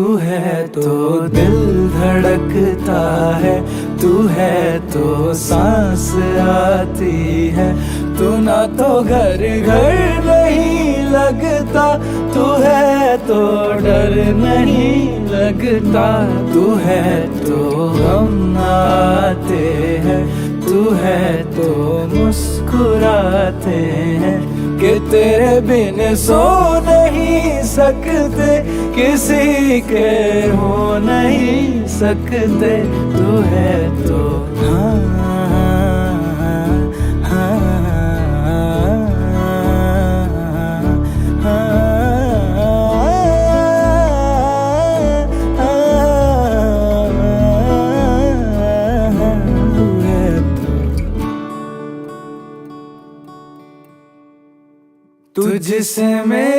तू है तो दिल धड़कता है, तू है तो सांस आती है। तू ना तो घर घर नहीं लगता, तू है तो डर नहीं लगता। तू है तो हम आते हैं, तू है तो मुस्कुराते हैं। कि तेरे बिन सो नहीं सकते, किसी के हो नहीं सकते। तू है तो तुझसे मैं